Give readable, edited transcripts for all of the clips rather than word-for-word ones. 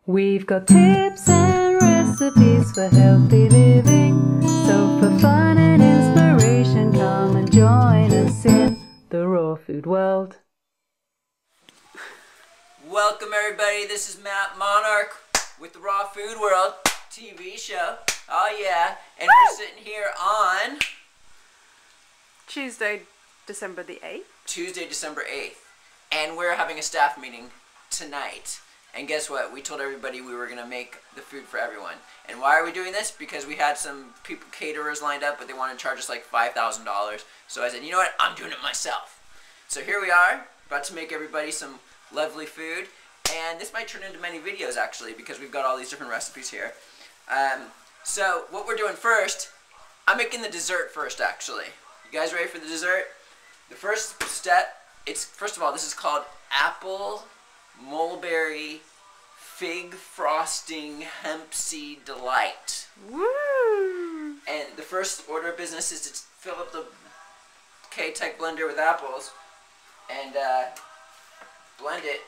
We've got tips and recipes for healthy living. So for fun and inspiration, come and join us in the raw food world. Welcome everybody, this is Matt Monarch with the Raw Food World TV show. Oh yeah, and we're sitting here on Tuesday, December the 8th. Tuesday, December 8th. And we're having a staff meeting tonight. And guess what? We told everybody we were going to make the food for everyone. And why are we doing this? Because we had some people, caterers lined up, but they wanted to charge us like $5,000. So I said, you know what? I'm doing it myself. So here we are, about to make everybody some lovely food. And this might turn into many videos actually, because we've got all these different recipes here. So what we're doing first, I'm making the dessert first actually. You guys ready for the dessert? The first step, first of all, this is called apple mulberry fig frosting hemp seed delight. Woo! And the first order of business is to fill up the K-Tech blender with apples and blend it.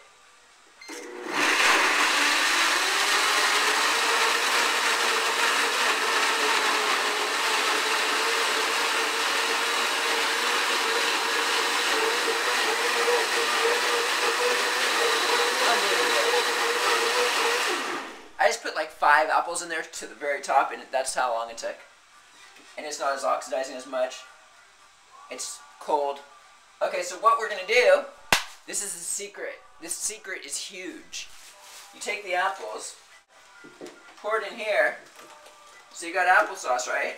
I just put like 5 apples in there to the very top, and that's how long it took. And it's not as oxidizing as much. It's cold. Okay, so what we're gonna do, this is the secret. This secret is huge. You take the apples, pour it in here. So you got applesauce, right?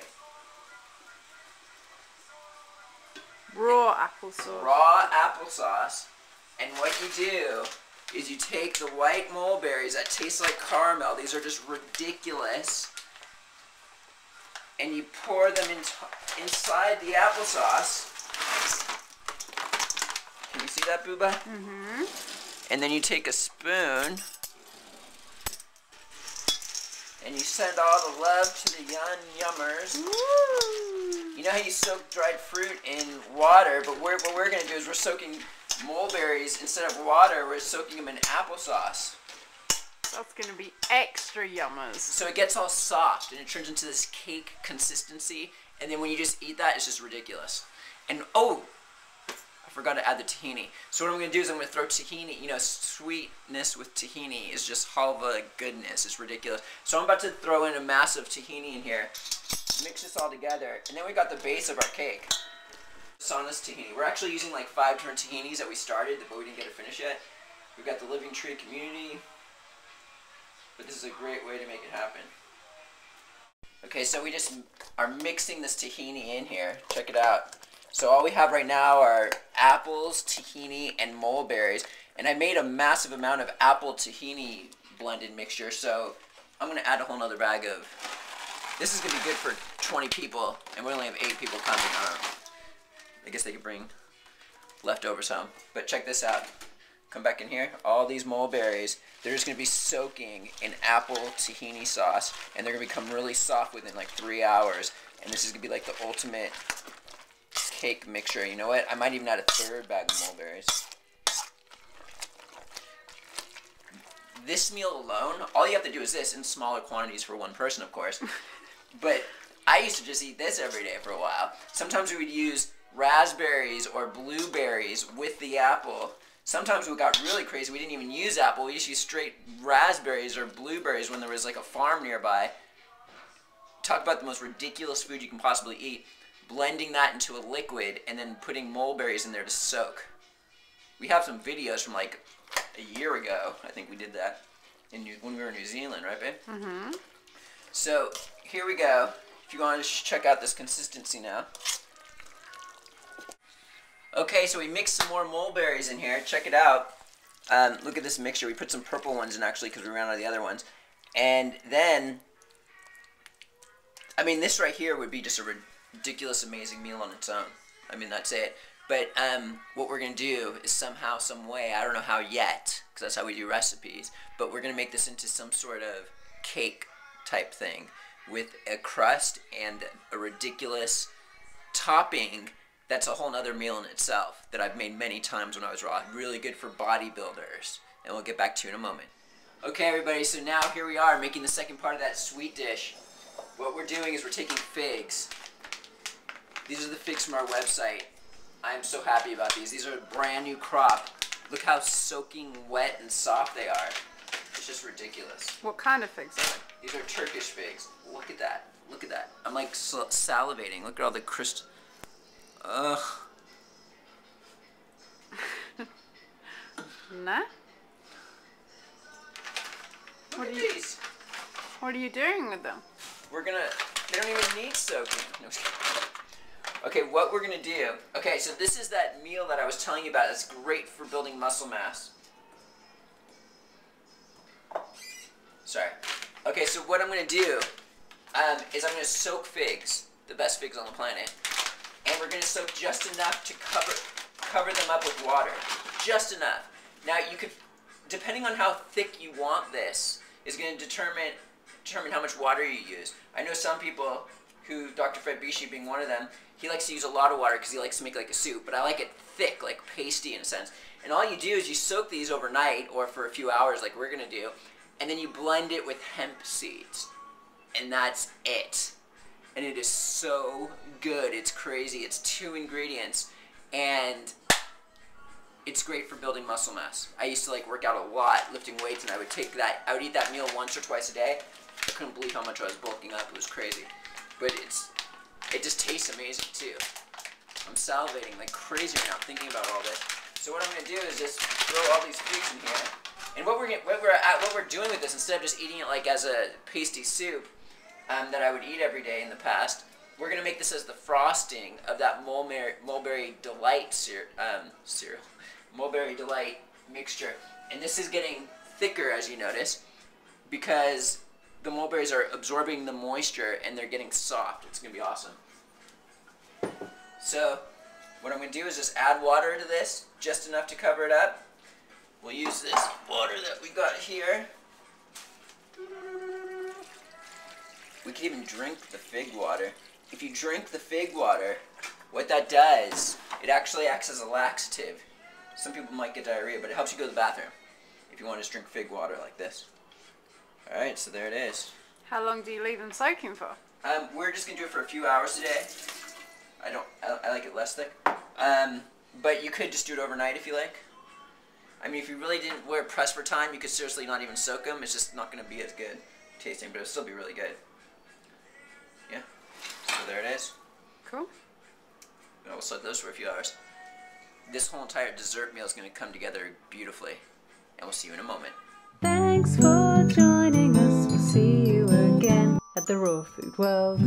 Raw applesauce. Raw applesauce. And what you do is you take the white mulberries that taste like caramel. These are just ridiculous. And you pour them inside the applesauce. Can you see that, Booba? Mm-hmm. And then you take a spoon and you send all the love to the yummers. Woo! You know how you soak dried fruit in water, but what we're going to do is we're soaking mulberries instead of water, we're soaking them in applesauce. That's going to be extra yummers. So it gets all soft and it turns into this cake consistency, and then when you just eat that, it's just ridiculous. And oh, I forgot to add the tahini. So what I'm going to do is I'm going to throw tahini, you know, sweetness with tahini is just halva goodness. It's ridiculous. So I'm about to throw in a massive tahini in here, mix this all together, and then we got the base of our cake. Sauna's tahini. We're actually using like 5 different tahinis that we started, but we didn't get to finish yet. We've got the Living Tree Community, but this is a great way to make it happen. Okay, so we just are mixing this tahini in here. Check it out. So all we have right now are apples, tahini, and mulberries. And I made a massive amount of apple tahini blended mixture, so I'm going to add a whole nother bag of... This is going to be good for 20 people, and we only have 8 people coming. I guess they could bring leftovers home. But check this out. Come back in here. All these mulberries, they're just going to be soaking in apple tahini sauce, and they're going to become really soft within like 3 hours. And this is going to be like the ultimate cake mixture. You know what? I might even add a 3rd bag of mulberries. This meal alone, all you have to do is this in smaller quantities for one person, of course. But I used to just eat this every day for a while. Sometimes we would use raspberries or blueberries with the apple. Sometimes we got really crazy. We didn't even use apple. We just used straight raspberries or blueberries when there was like a farm nearby. Talk about the most ridiculous food you can possibly eat. Blending that into a liquid and then putting mulberries in there to soak. We have some videos from like a year ago. I think we did that when we were in New Zealand, right, babe? Mm-hmm. So here we go. If you want to check out this consistency now. Okay, so we mixed some more mulberries in here. Check it out. Look at this mixture. We put some purple ones in actually because we ran out of the other ones. And then, I mean, this right here would be just a ridiculous, amazing meal on its own. I mean, that's it. But what we're going to do is somehow, some way, I don't know how yet, because that's how we do recipes, but we're going to make this into some sort of cake type thing with a crust and a ridiculous topping. That's a whole nother meal in itself that I've made many times when I was raw. Really good for bodybuilders. And we'll get back to you in a moment. Okay, everybody, so now here we are making the second part of that sweet dish. What we're doing is we're taking figs. These are the figs from our website. I am so happy about these. These are a brand new crop. Look how soaking wet and soft they are. It's just ridiculous. What kind of figs are they? These are Turkish figs. Look at that. Look at that. I'm like salivating. Look at all the crystal. Ugh. Nah? Look at these. What are you doing with them? We're gonna, they don't even need soaking. No, just kidding. Okay, what we're gonna do, okay, so this is that meal that I was telling you about. It's great for building muscle mass. Sorry. Okay, so what I'm gonna do is I'm gonna soak figs, the best figs on the planet, and we're gonna soak just enough to cover them up with water. Just enough. Now you could, depending on how thick you want this, is gonna determine how much water you use. I know some people who, Dr. Fred Bishi being one of them, he likes to use a lot of water because he likes to make like a soup, but I like it thick, like pasty in a sense. And all you do is you soak these overnight or for a few hours like we're gonna do, and then you blend it with hemp seeds. And that's it. And it is so good. It's crazy. It's 2 ingredients. And it's great for building muscle mass. I used to like work out a lot lifting weights, and I would eat that meal once or twice a day. I couldn't believe how much I was bulking up. It was crazy. But it just tastes amazing too. I'm salivating like crazy right now thinking about all this. So what I'm gonna do is just throw all these figs in here. And what we're doing with this, instead of just eating it like as a pasty soup that I would eat every day in the past, we're gonna make this as the frosting of that Mulberry Delight cereal, Mulberry Delight mixture. And this is getting thicker, as you notice, because the mulberries are absorbing the moisture and they're getting soft. It's gonna be awesome. So what I'm gonna do is just add water to this, just enough to cover it up. We'll use this water that we got here. We can even drink the fig water. If you drink the fig water, what that does, it actually acts as a laxative. Some people might get diarrhea, but it helps you go to the bathroom if you want to just drink fig water like this. Alright, so there it is. How long do you leave them soaking for? We're just going to do it for a few hours today. I like it less thick. But you could just do it overnight if you like. I mean, if you really didn't wear press for time, you could seriously not even soak them. It's just not going to be as good tasting, but it'll still be really good. Yeah. So there it is. Cool. And we'll soak those for a few hours. This whole entire dessert meal is going to come together beautifully. And we'll see you in a moment. Thanks for joining us. We'll see you again at the Raw Food World.